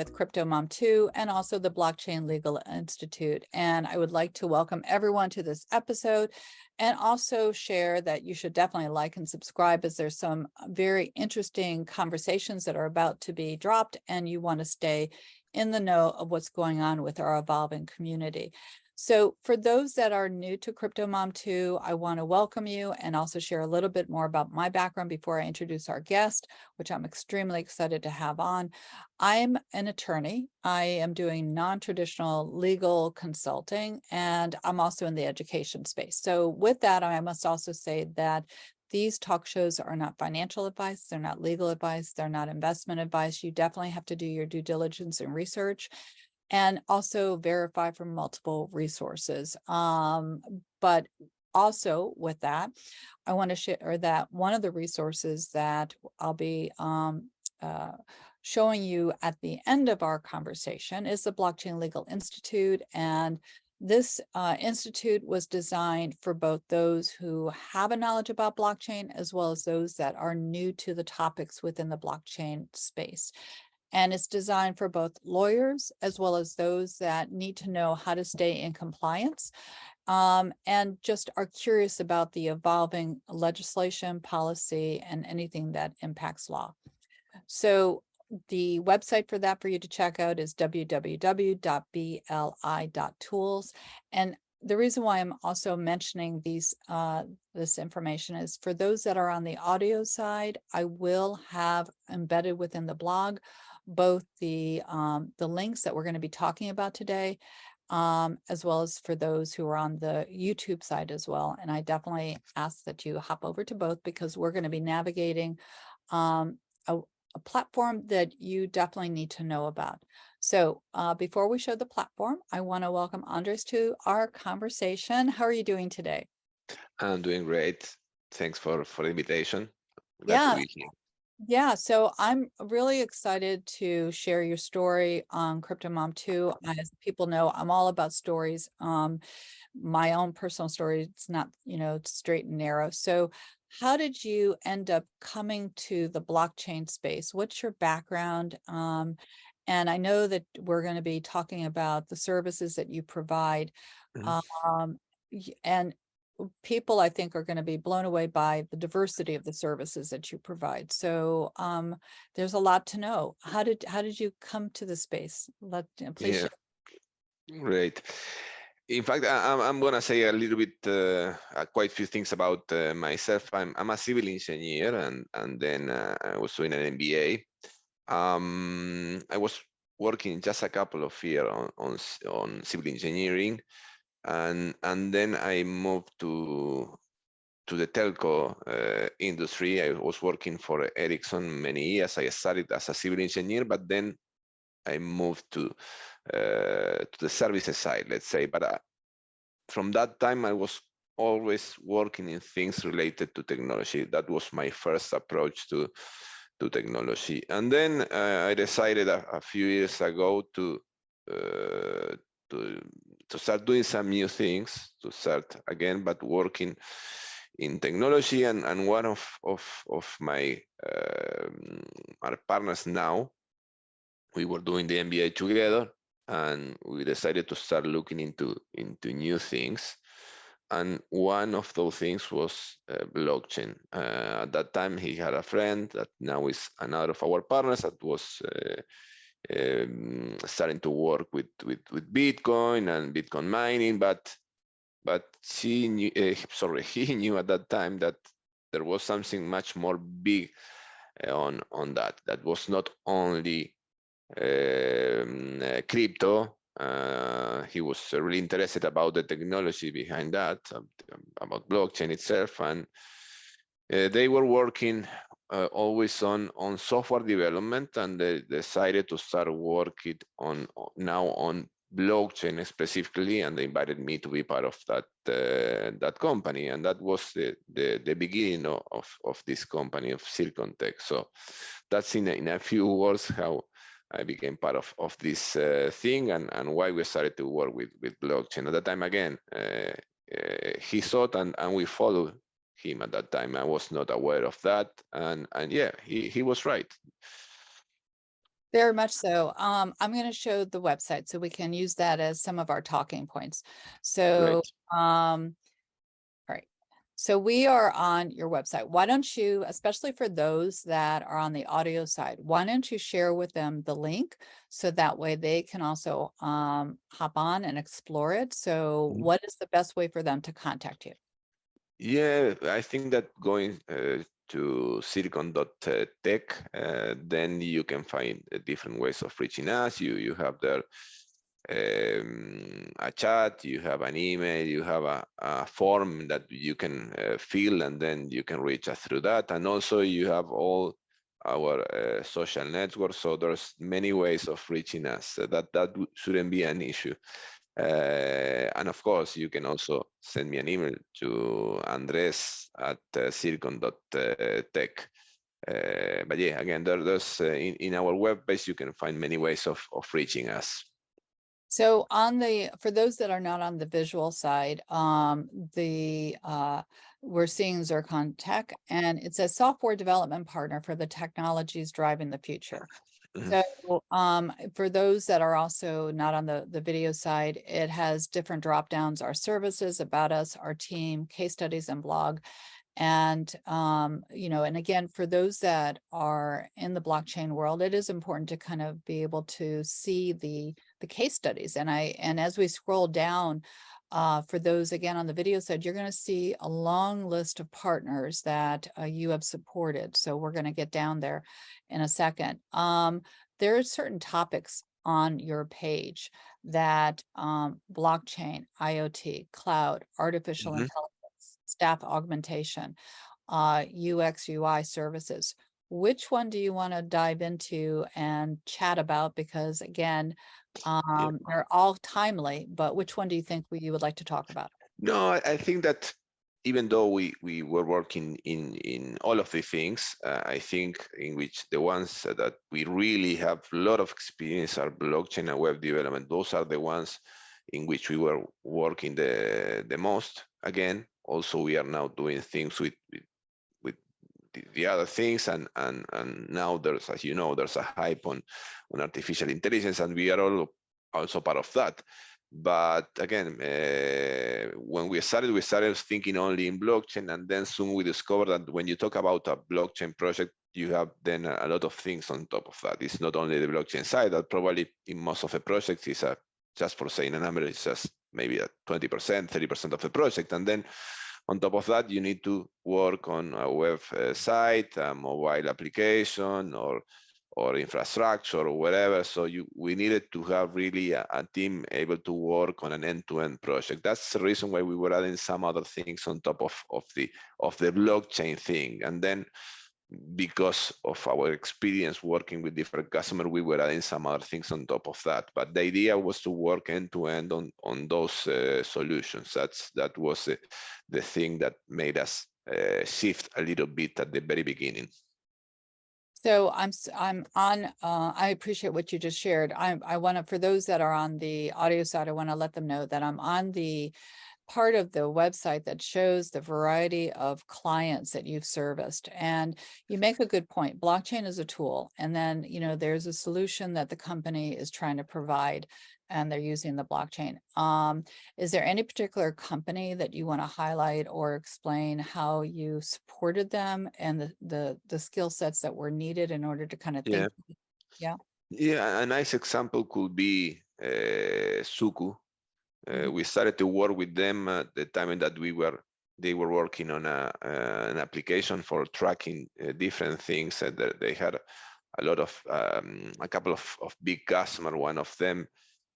with CryptoMom2 and also the Blockchain Legal Institute. And I would like to welcome everyone to this episode and also share that you should definitely like and subscribe, as there's some very interesting conversations that are about to be dropped and you want to stay in the know of what's going on with our evolving community. So for those that are new to CryptoMom2, I want to welcome you and also share a little bit more about my background before I introduce our guest, which I'm extremely excited to have on. I'm an attorney. I am doing non-traditional legal consulting, and I'm also in the education space. So with that, I must also say that these talk shows are not financial advice. They're not legal advice. They're not investment advice. You definitely have to do your due diligence and research, and also verify from multiple resources. But also with that, I want to share that one of the resources that I'll be showing you at the end of our conversation is the Blockchain Legal Institute. And this institute was designed for both those who have a knowledge about blockchain as well as those that are new to the topics within the blockchain space. And it's designed for both lawyers as well as those that need to know how to stay in compliance and just are curious about the evolving legislation, policy, and anything that impacts law. So the website for that for you to check out is www.bli.tools. And the reason why I'm also mentioning this information is for those that are on the audio side, I will have embedded within the blog both the links that we're going to be talking about today, as well as for those who are on the YouTube side as well. And I definitely ask that you hop over to both, because we're going to be navigating a platform that you definitely need to know about. So before we show the platform, I want to welcome Andres to our conversation. How are you doing today? I'm doing great. Thanks for the invitation. Glad Yeah. to be here. Yeah, so I'm really excited to share your story on CryptoMom2. As people know, I'm all about stories. My own personal story, it's not, straight and narrow. So how did you end up coming to the blockchain space? What's your background? And I know that we're going to be talking about the services that you provide. Um, and people, I think, are going to be blown away by the diversity of the services that you provide. So there's a lot to know. How did you come to the space? Please Yeah, share. great. In fact, I'm gonna say a little bit, quite a few things about myself. I'm a civil engineer, and then I was doing an MBA. I was working just a couple of years on civil engineering, and then I moved to the telco industry. I was working for Ericsson many years. I started as a civil engineer, but then I moved to the services side, let's say. But from that time, I was always working in things related to technology. That was my first approach to technology. And then I decided a few years ago to start doing some new things, to start again, but working in technology. And one of my partners now, we were doing the MBA together, and we decided to start looking into new things. And one of those things was blockchain. At that time, he had a friend that now is another of our partners that was starting to work with Bitcoin and Bitcoin mining, but he knew at that time that there was something much more big on that. That was not only crypto. He was really interested about the technology behind that, about blockchain itself, and they were working always on software development, and they decided to start working on blockchain specifically, and they invited me to be part of that company, and that was the beginning of this company, of ZirconTech. So that's in a few words how I became part of this thing, and why we started to work with blockchain. At that time, again, he thought, and we followed him at that time. I was not aware of that, and yeah, he was right. Very much so. I'm going to show the website so we can use that as some of our talking points. So, Great. all right. So we are on your website. Why don't you, especially for those that are on the audio side, why don't you share with them the link so that way they can also hop on and explore it. So Mhm. what is the best way for them to contact you? Yeah, I think that going to ZirconTech, then you can find different ways of reaching us. You have there a chat, you have an email, you have a form that you can fill, and then you can reach us through that. And also you have all our social networks. So there's many ways of reaching us. So that shouldn't be an issue. And of course, you can also send me an email to Andres at Zircon.tech. But yeah, again, there's in our webpage, you can find many ways of reaching us. So for those that are not on the visual side, we're seeing ZirconTech, and it's a software development partner for the technologies driving the future. Mhm. So for those that are also not on the video side, it has different drop downs, our services, about us, our team, case studies, and blog. And, and again, for those that are in the blockchain world, it is important to kind of be able to see the case studies. And as we scroll down, for those again on the video side, you're going to see a long list of partners that you have supported. So we're going to get down there in a second. There are certain topics on your page that blockchain, IoT, cloud, artificial Mhm. intelligence, staff augmentation, UX, UI services. Which one do you want to dive into and chat about? Because again, Yeah. they're all timely, but which one do you think you would like to talk about? No, I think that even though we were working in all of the things, I think in which the ones that we really have a lot of experience are blockchain and web development. Those are the ones in which we were working the most. Again, also we are now doing things with the other things, and now there's, as you know, there's a hype on artificial intelligence, and we are all also part of that. But again, when we started thinking only in blockchain, and then soon we discovered that when you talk about a blockchain project, you have then a lot of things on top of that. It's not only the blockchain side, that probably in most of the projects is just for saying a number, it's just maybe a 20%, 30% of the project. And then on top of that, you need to work on a web site, a mobile application, or infrastructure or whatever. So we needed to have really a team able to work on an end-to-end project. That's the reason why we were adding some other things on top of the blockchain thing. And then because of our experience working with different customers, we were adding some other things on top of that. But the idea was to work end-to-end on those solutions. That was the thing that made us shift a little bit at the very beginning. So I'm on, I appreciate what you just shared. I want to, for those that are on the audio side, I want to let them know that I'm on the part of the website that shows the variety of clients that you've serviced. And you make a good point. Blockchain is a tool. And then, there's a solution that the company is trying to provide, and they're using the blockchain. Is there any particular company that you want to highlight or explain how you supported them and the skill sets that were needed in order to kind of Yeah. think? Yeah. Yeah, a nice example could be Suku. Mhm. We started to work with them at the time that they were working on an application for tracking different things. They had a lot of a couple of big customers. One of them,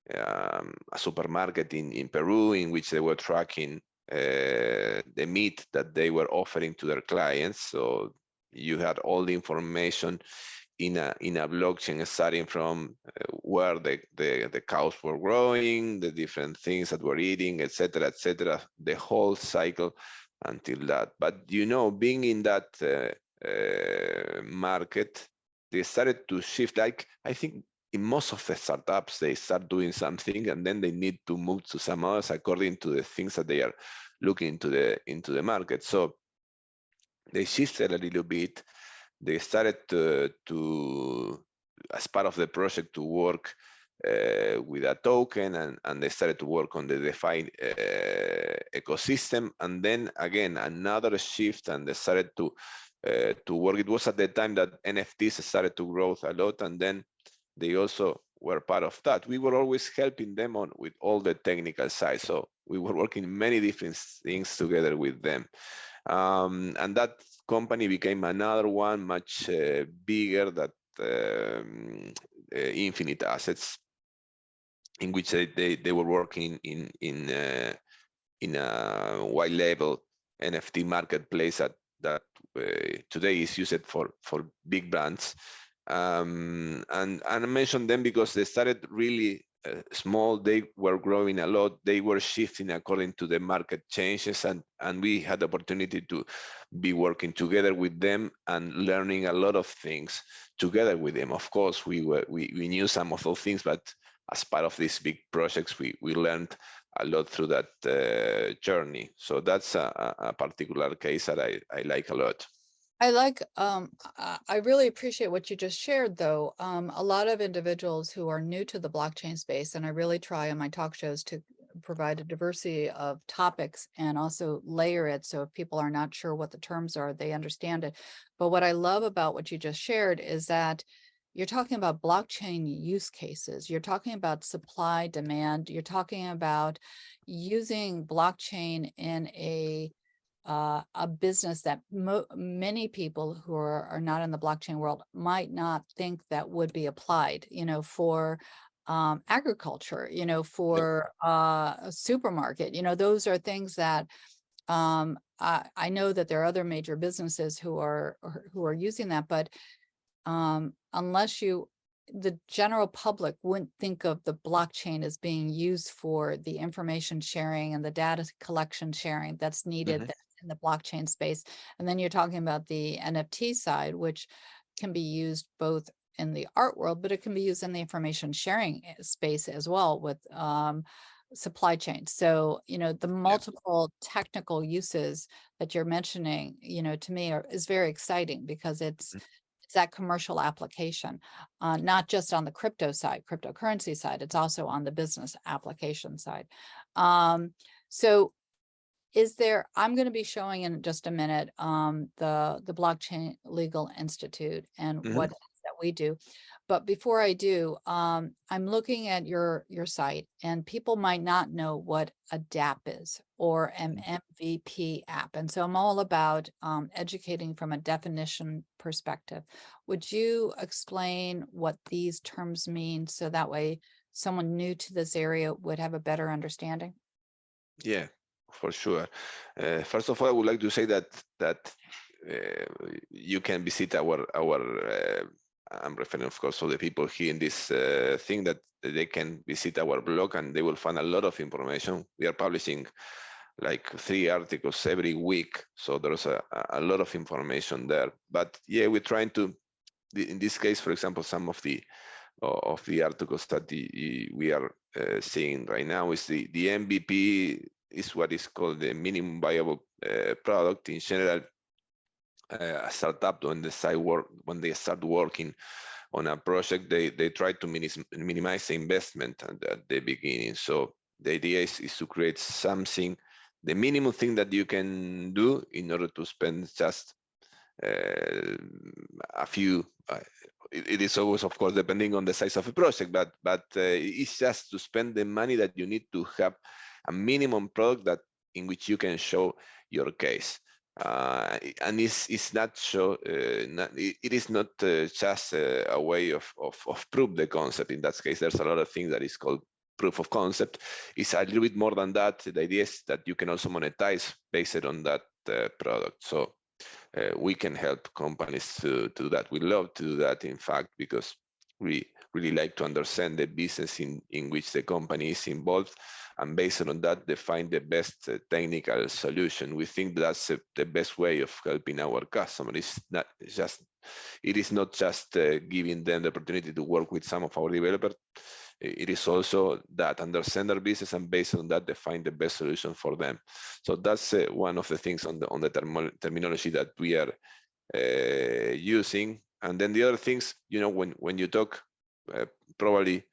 a supermarket in Peru, in which they were tracking the meat that they were offering to their clients. So you had all the information in a blockchain, starting from where the cows were growing, the different things that were eating, etc., the whole cycle until that. But being in that market, they started to shift. Like, I think in most of the startups, they start doing something and then they need to move to some others according to the things that they are looking into the market. So they shifted a little bit. They started to as part of the project to work with a token, and they started to work on the DeFi ecosystem. And then again, another shift, and they started to work. It was at the time that NFTs started to grow a lot, and then they also were part of that. We were always helping them on with all the technical side. So we were working many different things together with them. And that company became another one much bigger, that Infinite Assets, in which they were working in a white label NFT marketplace that today is used for big brands. And I mentioned them because they started really small. They were growing a lot. They were shifting according to the market changes, and we had the opportunity to be working together with them and learning a lot of things together with them. Of course, we knew some of those things, but as part of these big projects, we learned a lot through that journey. So that's a particular case that I like a lot. I like, I really appreciate what you just shared, though. A lot of individuals who are new to the blockchain space, and I really try on my talk shows to provide a diversity of topics and also layer it, so if people are not sure what the terms are, they understand it. But what I love about what you just shared is that you're talking about blockchain use cases. You're talking about supply, demand. You're talking about using blockchain in a business that many people who are not in the blockchain world might not think that would be applied, for agriculture, for a supermarket. Those are things that I know that there are other major businesses who are using that, but unless the general public wouldn't think of the blockchain as being used for the information sharing and the data collection sharing that's needed in the blockchain space. And then you're talking about the NFT side, which can be used both in the art world, but it can be used in the information sharing space as well with supply chain. So, the multiple technical uses that you're mentioning, to me is very exciting, because it's that commercial application, not just on the crypto side, cryptocurrency side, it's also on the business application side. So I'm going to be showing in just a minute the Blockchain Legal Institute and what it is that we do. But before I do, I'm looking at your site, and people might not know what a DApp is or an MVP app. And so I'm all about educating from a definition perspective. Would you explain what these terms mean, so that way someone new to this area would have a better understanding? Yeah, for sure. First of all, I would like to say that you can visit our I'm referring, of course, to the people here in this thing, that they can visit our blog and they will find a lot of information. We are publishing like 3 articles every week, so there's a lot of information there. But yeah, we're trying to, in this case, for example, some of the articles that we are seeing right now is the MVP is what is called the minimum viable product. In general, a startup, when they start working on a project, they try to minimize the investment at the beginning. So the idea is to create something, the minimum thing that you can do in order to spend just a few. It is always, of course, depending on the size of a project, but it's just to spend the money that you need to have a minimum product that in which you can show your case. And it's not show. It is not just a way of prove the concept. In that case, there's a lot of things that is called proof of concept. It's a little bit more than that. The idea is that you can also monetize based on that product. So we can help companies to do that. We love to do that, in fact, because we really like to understand the business in which the company is involved, and based on that, define the best technical solution. We think that's the best way of helping our customers. It is not just giving them the opportunity to work with some of our developers. It is also that understand their business, and based on that, define the best solution for them. So that's one of the things on the terminology that we are using. And then the other things, when you talk, probably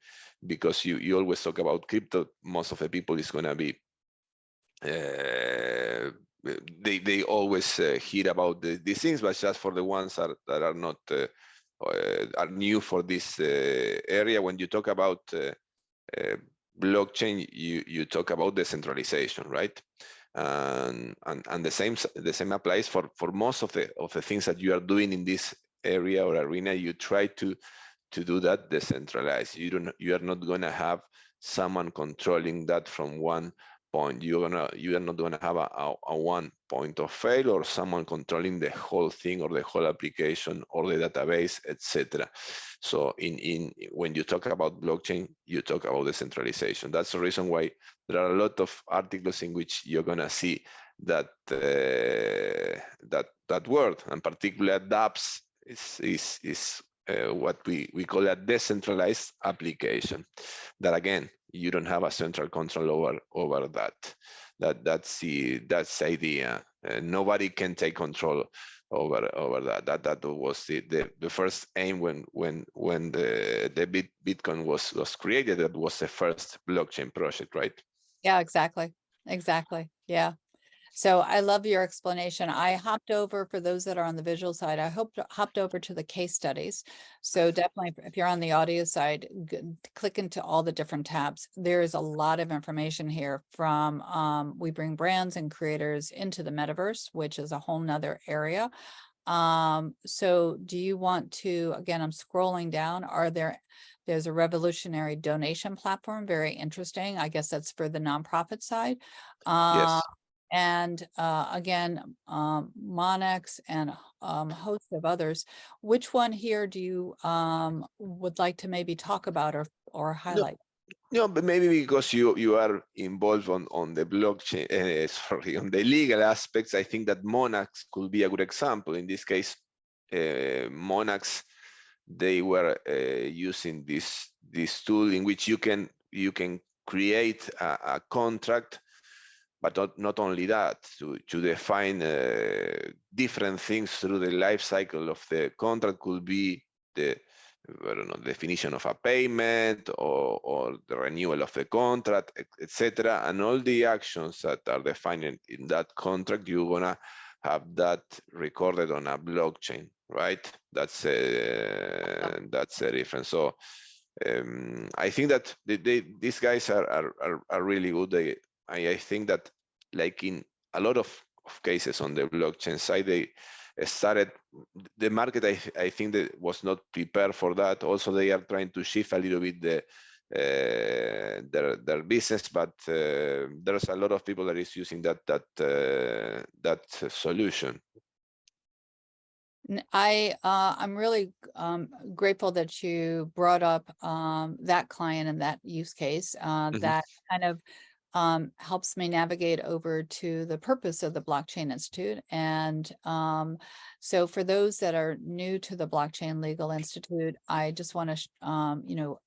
because you always talk about crypto, most of the people is going to be they always hear about these things, but just for the ones that are not are new for this area. When you talk about blockchain, you talk about decentralization, right? And the same applies for most of the things that you are doing in this area or arena. You try to do that decentralized. You are not gonna have someone controlling that from one point. You are not gonna have a one point of fail, or someone controlling the whole thing or the whole application or the database, etc. So when you talk about blockchain, you talk about decentralization. That's the reason why there are a lot of articles in which you're gonna see that that word, and particularly dApps is what we call a decentralized application. That again, you don't have a central control over that. That's the idea. Nobody can take control over that. That was the first aim when the Bitcoin was created. That was the first blockchain project, right? Yeah, exactly. Yeah. So I love your explanation. I hopped over, for those that are on the visual side, hopped over to the case studies. So definitely, if you're on the audio side, click into all the different tabs. There is a lot of information here from, we bring brands and creators into the metaverse, which is a whole nother area. So do you want to, again, I'm scrolling down, there's a revolutionary donation platform, very interesting. I guess that's for the nonprofit side. Yes. And again, Monex and a host of others. Which one here do you would like to maybe talk about or highlight? No, but maybe because you are involved on the blockchain, sorry, on the legal aspects. I think that Monex could be a good example. In this case, Monex, they were using this tool in which you can create a contract, but not only that, to define different things through the life cycle of the contract. Could be the definition of a payment, or the renewal of the contract, etc. And all the actions that are defined in that contract, you're gonna have that recorded on a blockchain, right? That's a difference. So I think that these guys are really good. I think that, like in a lot of cases on the blockchain side, they started the market. I think that was not prepared for that. Also, they are trying to shift a little bit their business, but there's a lot of people that is using that solution. I'm really grateful that you brought up that client and that use case. That kind of helps me navigate over to the purpose of the Blockchain Institute. And so for those that are new to the Blockchain Legal Institute, I just want to,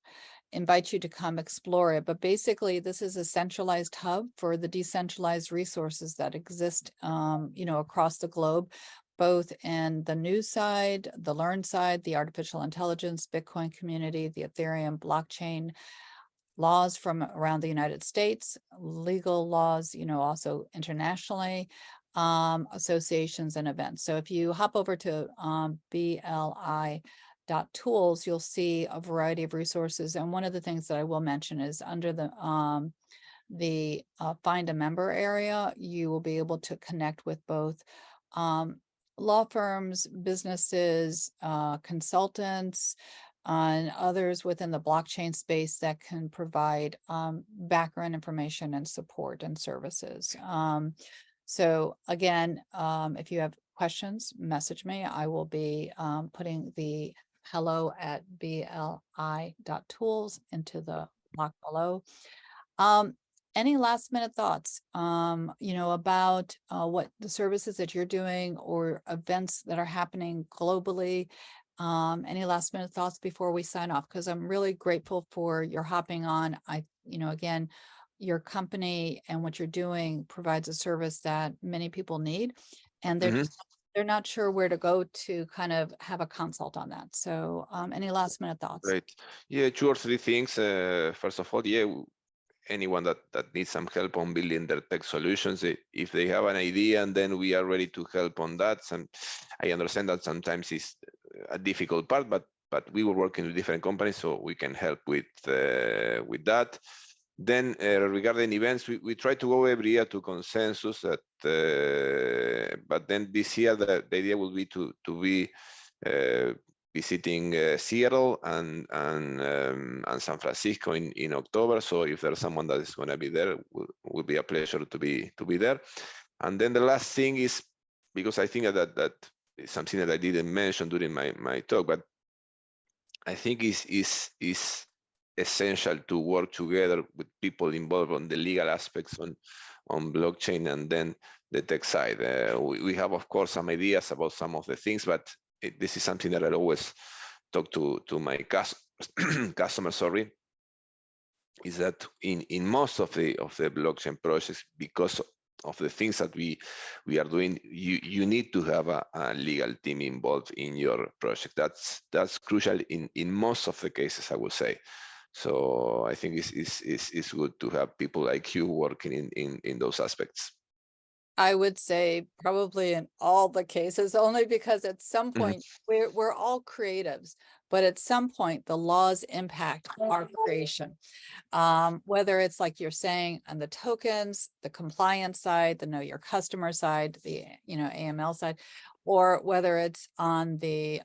invite you to come explore it. But basically, this is a centralized hub for the decentralized resources that exist, across the globe, both in the news side, the learn side, the artificial intelligence, Bitcoin community, the Ethereum blockchain, laws from around the United States, legal laws, also internationally, associations and events. So if you hop over to BLI.tools, you'll see a variety of resources. And one of the things that I will mention is under the find a member area, you will be able to connect with both law firms, businesses, consultants, and others within the blockchain space that can provide background information and support and services. So again, if you have questions, message me. I will be putting the hello@bli.tools into the block below. Any last minute thoughts, about what the services that you're doing or events that are happening globally? Any last minute thoughts before we sign off? Because I'm really grateful for your hopping on. Again, your company and what you're doing provides a service that many people need. And there's they're not sure where to go to kind of have a consult on that. So any last minute thoughts? Right. Yeah, 2 or 3 things. First of all, yeah, anyone that needs some help on building their tech solutions, if they have an idea, and then we are ready to help on that. I understand that sometimes it's a difficult part, but we were working with different companies, so we can help with that. Then regarding events, we try to go every year to consensus. But then this year the idea will be to be visiting Seattle and San Francisco in October. So if there's someone that is going to be there, will be a pleasure to be there. And then the last thing is, because I think that is something that I didn't mention during my talk, but I think is essential to work together with people involved on the legal aspects on blockchain, and then the tech side. We have, of course, some ideas about some of the things, but this is something that I always talk to my customers. Sorry, is that in most of the blockchain projects, because of the things that we are doing, you need to have a legal team involved in your project. That's crucial in most of the cases, I would say. So I think it's good to have people like you working in those aspects. I would say probably in all the cases, only because at some point we're all creatives, but at some point the laws impact our creation. Whether it's like you're saying on the tokens, the compliance side, the know your customer side, the AML side, or whether it's on the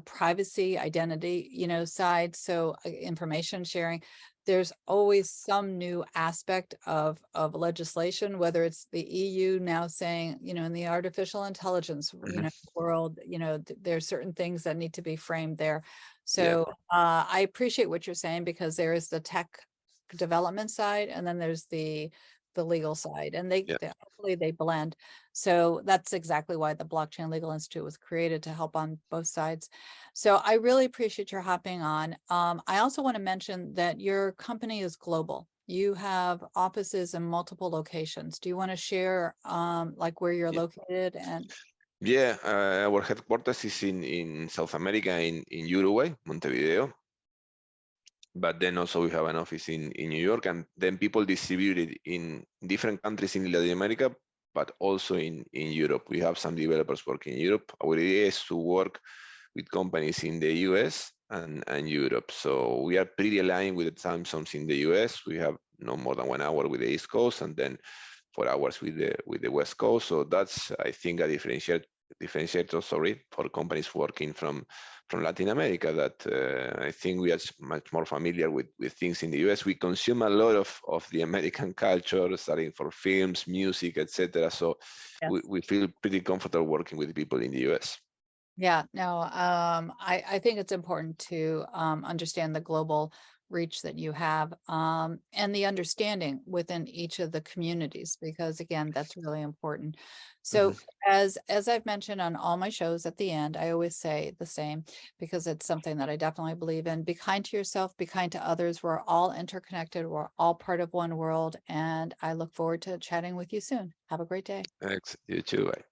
privacy identity side, so information sharing. There's always some new aspect of legislation, whether it's the EU now saying, in the artificial intelligence world, there's certain things that need to be framed there. So I appreciate what you're saying, because there is the tech development side, and then there's the legal side, and hopefully they blend. So that's exactly why the Blockchain Legal Institute was created, to help on both sides. So I really appreciate your hopping on. I also want to mention that your company is global. You have offices in multiple locations. Do you want to share like where you're located? And our headquarters is in South America, in Uruguay, Montevideo. But then also we have an office in New York, and then people distributed in different countries in Latin America, but also in Europe. We have some developers working in Europe. Our idea is to work with companies in the US and Europe. So we are pretty aligned with the time zones in the US. We have no more than 1 hour with the East Coast, and then 4 hours with the West Coast. So that's, I think, a differentiator, for companies working from Latin America, that I think we are much more familiar with things in the US. We consume a lot of the American culture, starting for films, music, etc. So we feel pretty comfortable working with people in the US. Yeah, no, I think it's important to understand the global reach that you have, and the understanding within each of the communities, because again, that's really important. So as I've mentioned on all my shows at the end, I always say the same, because it's something that I definitely believe in. Be kind to yourself, be kind to others. We're all interconnected. We're all part of one world. And I look forward to chatting with you soon. Have a great day. Thanks. You too. Bye.